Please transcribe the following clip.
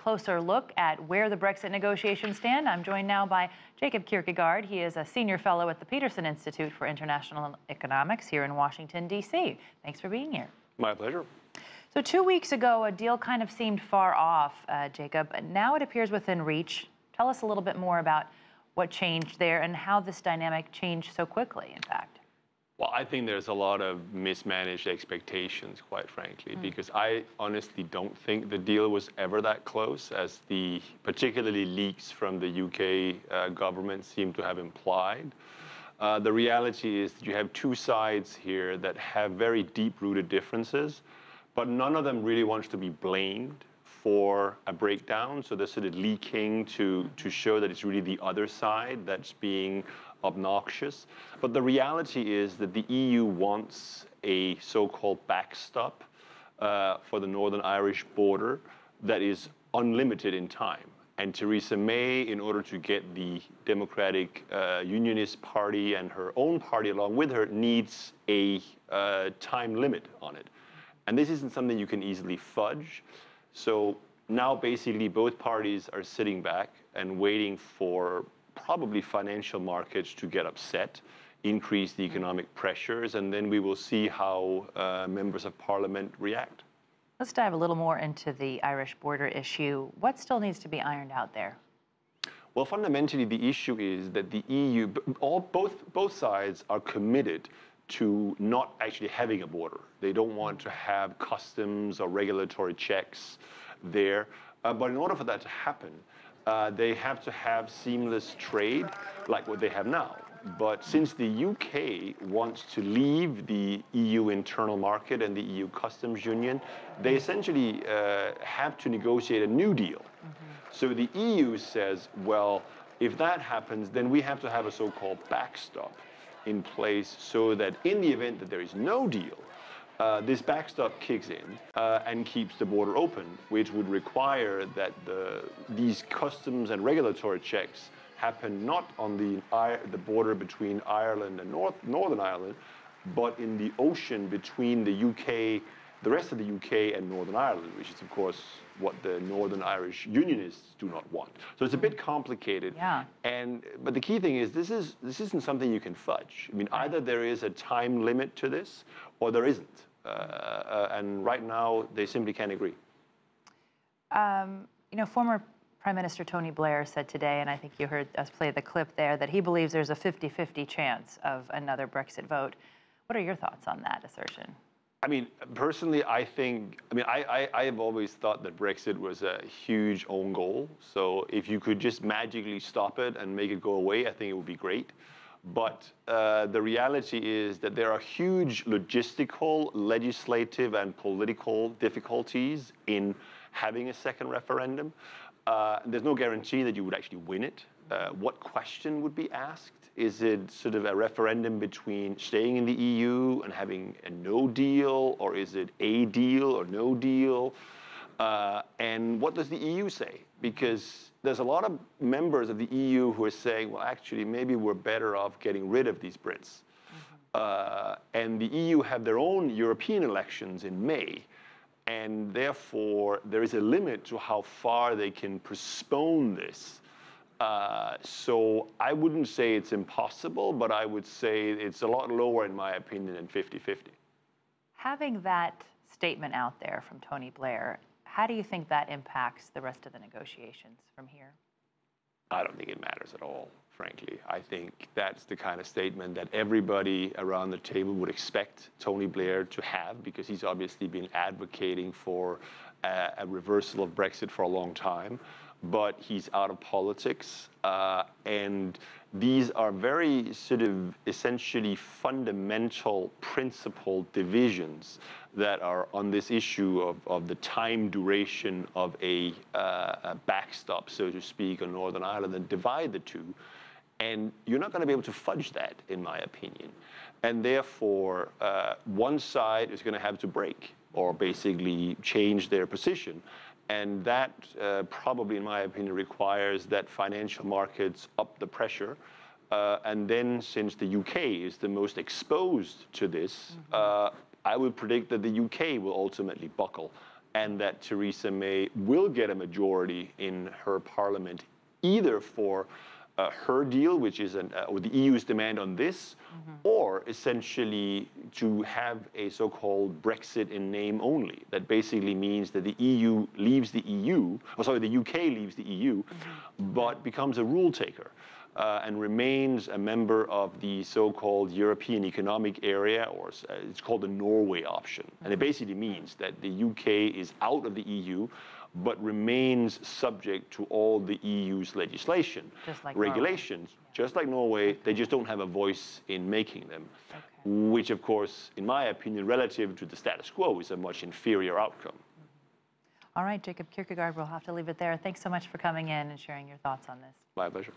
closer look at where the Brexit negotiations stand. I'm joined now by Jacob Kirkegaard. He is a senior fellow at the Peterson Institute for International Economics here in Washington, D.C. Thanks for being here. My pleasure. So 2 weeks ago, a deal kind of seemed far off, Jacob. Now it appears within reach. Tell us a little bit more about what changed there and how this dynamic changed so quickly, in fact. Well, I think there's a lot of mismanaged expectations, quite frankly, because I honestly don't think the deal was ever that close, as the particularly leaks from the UK government seem to have implied. The reality is that you have two sides here that have very deep-rooted differences, but none of them really wants to be blamed for a breakdown. So they're sort of leaking to show that it's really the other side that's being obnoxious. But the reality is that the EU wants a so-called backstop for the Northern Irish border that is unlimited in time. And Theresa May, in order to get the Democratic Unionist Party and her own party along with her, needs a time limit on it. And this isn't something you can easily fudge. So now basically both parties are sitting back and waiting for probably financial markets to get upset, increase the economic pressures, and then we will see how members of parliament react. Let's dive a little more into the Irish border issue. What still needs to be ironed out there? Well, fundamentally, the issue is that the EU, both sides are committed to not actually having a border. They don't want to have customs or regulatory checks there. But in order for that to happen, they have to have seamless trade like what they have now. But since the UK wants to leave the EU internal market and the EU customs union, they essentially have to negotiate a new deal. So the EU says, well, if that happens, then we have to have a so-called backstop in place so that in the event that there is no deal, this backstop kicks in and keeps the border open, which would require that these customs and regulatory checks happen not on the border between Ireland and Northern Ireland, but in the ocean between the UK, the rest of the UK and Northern Ireland, which is, of course, what the Northern Irish Unionists do not want. So it's a bit complicated. Yeah. But the key thing is this isn't something you can fudge. I mean, either there is a time limit to this or there isn't. And right now, they simply can't agree. You know, former Prime Minister Tony Blair said today, and I think you heard us play the clip there, that he believes there's a 50-50 chance of another Brexit vote. What are your thoughts on that assertion? I mean, personally, I have always thought that Brexit was a huge own goal. So if you could just magically stop it and make it go away, I think it would be great. But the reality is that there are huge logistical, legislative, and political difficulties in having a second referendum. There's no guarantee that you would actually win it. What question would be asked? Is it sort of a referendum between staying in the EU and having a no deal, or is it a deal or no deal? And what does the EU say? Because there's a lot of members of the EU who are saying, well, actually, maybe we're better off getting rid of these Brits. And the EU have their own European elections in May. And therefore, there is a limit to how far they can postpone this. So I wouldn't say it's impossible, but I would say it's a lot lower, in my opinion, than 50-50. Having that statement out there from Tony Blair, how do you think that impacts the rest of the negotiations from here? I don't think it matters at all, frankly. I think that's the kind of statement that everybody around the table would expect Tony Blair to have, because he's obviously been advocating for a reversal of Brexit for a long time. But he's out of politics, and these are very sort of essentially fundamental principle divisions that are on this issue of the time duration of a backstop, so to speak, on Northern Ireland, and divide the two. And you're not going to be able to fudge that, in my opinion. And therefore, one side is going to have to break or basically change their position. And that probably, in my opinion, requires that financial markets up the pressure. And then, since the UK is the most exposed to this, I would predict that the UK will ultimately buckle and that Theresa May will get a majority in her parliament, either for her deal, which is or the EU's demand on this, or essentially to have a so-called Brexit in name only. That basically means that the EU leaves the EU, or sorry, the UK leaves the EU, but becomes a rule taker. And remains a member of the so-called European Economic Area, or it's called the Norway option. And it basically means that the UK is out of the EU, but remains subject to all the EU's legislation, regulations, just like Norway. They just don't have a voice in making them, which, of course, in my opinion, relative to the status quo, is a much inferior outcome. All right, Jacob Kirkegaard, we'll have to leave it there. Thanks so much for coming in and sharing your thoughts on this. My pleasure.